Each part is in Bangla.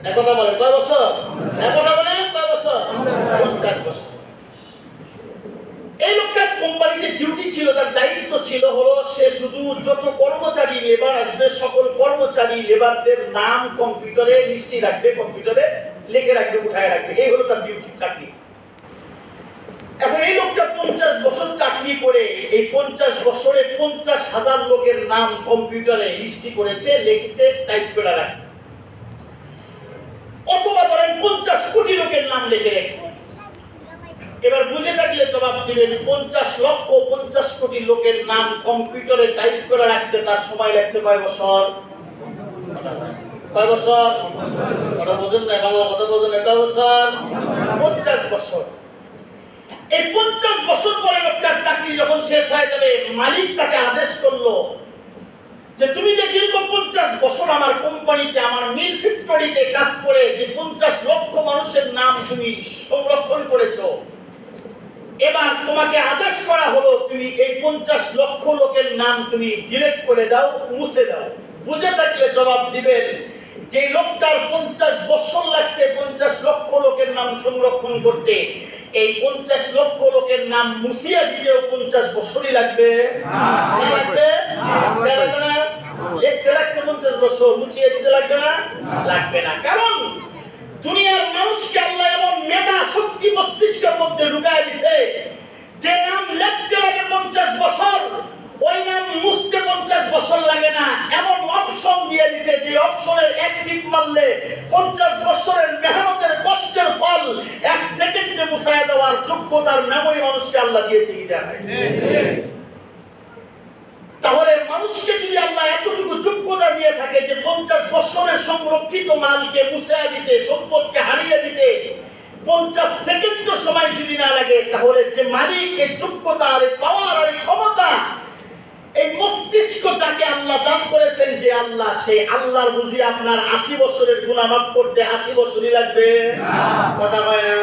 একথা বলেন কয় বছর? একথা বলেন কয় বছর? 50 বছর। এই লোকটার কোম্পানিতে ডিউটি ছিল, তার দায়িত্ব ছিল হলো সে শুধু যত কর্মচারী লেবার আসবে সকল কর্মচারী লেবারদের নাম কম্পিউটারে লিস্টে রাখবে, কম্পিউটারে লিখে রাখবে, উঠায় রাখবে। এই হলো তার ডিউটি, চাকরি। এখন এই লোকটা 50 বছর চাকরি করে এই 50 বছরে 50,000 লোকের নাম কম্পিউটারে লিস্টি করেছে, লিখেছে, টাইপ করে রাখছে। অথবা ধরেন 50 কোটি লোকের নাম লিখে রাখছে। এবার বুঝে থাকলে জবাব দিবেন 50 লক্ষ 50 কোটি লোকের নাম কম্পিউটারে টাইপ করে রাখতে তার সময় লাগছে কয় বছর? কয় বছর? কথা বোঝেন না, বাংলা কথা বোঝেন, এটা বছর 50 বছর। এই 50 বছর পরে লোকটার চাকরি যখন শেষ হয়ে যাবে, মালিক তাকে আদেশ করলো যে তুমি যে দীর্ঘ 50 বছর আমার কোম্পানিতে, আমার মিল ফ্যাক্টরিতে কাজ করে যে 50 লক্ষ মানুষের নাম তুমি সংরক্ষণ করেছো, এবার তোমাকে আদেশ করা হলো তুমি এই 50 লক্ষ লোকের নাম তুমি ডিলিট করে দাও, মুছে দাও। বুঝে থাকলে জবাব দিবেন যে লোকটার 50 বছর লাগছে 50 লক্ষ লোকের নাম সংরক্ষণ করতে, এই 50 লক্ষ লোকের নাম মুছিয়ে দিলেও 50 বছরই লাগবে না? লাগবে না? লিখতে লাগছে 50 বছর, মুছিয়ে দিতে লাগবে না? লাগবে না। কারণ দুনিয়ার মানুষকে আল্লাহ এমন মেধা শক্তি মস্তিষ্কের মধ্যে ঢুকায় দিছে যে নাম লিখতে লাগে 50 বছর, ওই নাম মুছতে 50 বছর লাগে না। এমন অপশন দিয়ে দিছে যে অপশনের এক টিক মারলে 50 বছরের মেহনতের কষ্টের ফল 1 সেকেন্ডে মুছায় দেওয়ার যোগ্যতার মেমরি মানুষকে আল্লাহ দিয়েছে কি দেয়? তাহলে মানুষকে যদি আল্লাহ এতটুকু যোগ্যতা দিয়ে থাকে যে 50 বছরের সংরক্ষিত মালকে মুছায় দিতে, সম্পদকে হারিয়ে দিতে 50 সেকেন্ড সময় যদি না লাগে, তাহলে যে মালিক এই যোগ্যতা আর এই পাওয়ার আর এই ক্ষমতা, এই মস্তিষ্ক যাকে আল্লাহ দান করেছেন, যে আল্লাহ, সেই আল্লাহর বুঝি আপনার 80 বছরের গুনাহ মাফ করতে 80 বছরই লাগবে? কথা কয় না?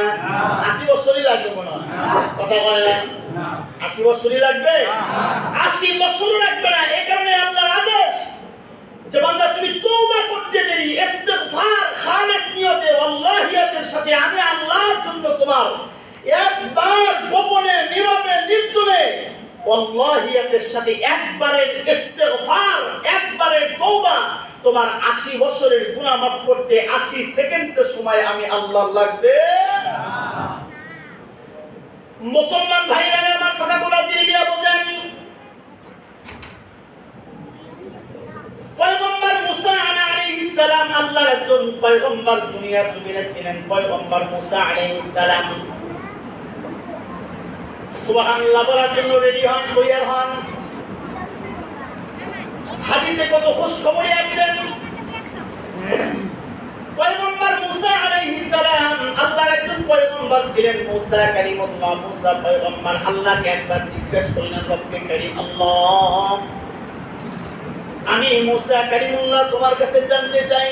80 বছরই লাগবে মনে হয়, কথা কয় না? 80 বছরই লাগবে? 80 বছরও লাগবে না। এই কারণে আল্লাহর আদেশ যে বান্দা তুমি তওবা করতে দেরি, ইস্তিগফার খালিস নিয়তে আল্লাহিয়াতের সাথে আমি আল্লাহর জন্য তোমার একবার গোপনে নীরবে নির্জনে আল্লাহিয়াতের সাথে একবারের ইস্তিগফার, একবারের তওবা তোমার 80 বছরের গুনাহ মাফ করতে 80 সেকেন্ডের সময় আমি আল্লাহ লাগবে। মুসলমান ভাইরা আমার কথাগুলো দিল দিয়া বুঝেন। পয়গম্বর মুসা আলাইহিস সালাম আল্লাহর একজন পয়গম্বর দুনিয়ার জমিনে ছিলেন, পয়গম্বর মুসা আলাইহিস সালাম। সুবহানাল্লাহ বলার জন্য রেডি হন, তৈয়ার হন। হাদিসে কত খুশখবরি আছে। পয়গম্বর মুসা আলাইহিস সালাম আল্লাহর একজন পয়গম্বর ছিলেন, মুসা কালিমুল্লাহ, মুসা পয়গম্বর। আল্লাহকে একবার জিজ্ঞেস করলেন, রব্বে কারীম আল্লাহ, আমি মুসা কালিমুল্লাহ তোমার কাছে জানতে চাই,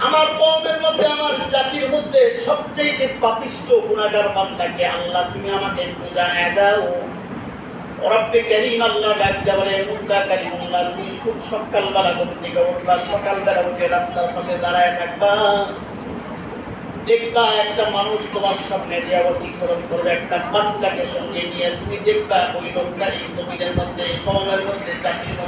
আমার কওমের মধ্যে, আমার জাতির মধ্যে সবচেয়ে পাপিষ্ঠ গুনাহগার বান্দাকে আল্লাহ তুমি আমাকে একটু জানায় দাও। রব্বে কারীম আল্লাহ ডাকতে বলে, মুসা কালিমুল্লাহ তুমি খুব সকালবেলা ঘুম থেকে উঠবা, সকালবেলা উঠে রাস্তার পাশে দাঁড়ায় থাকবা, দেখবা একটা মানুষ তোমার সামনে দিয়ে অতিক্রম করবে, একটা বাচ্চাকে সঙ্গে নিয়ে। তুমি দেখবা ওই লোকটা এই জমিনের মধ্যে, কওমের মধ্যে, জাতির মধ্যে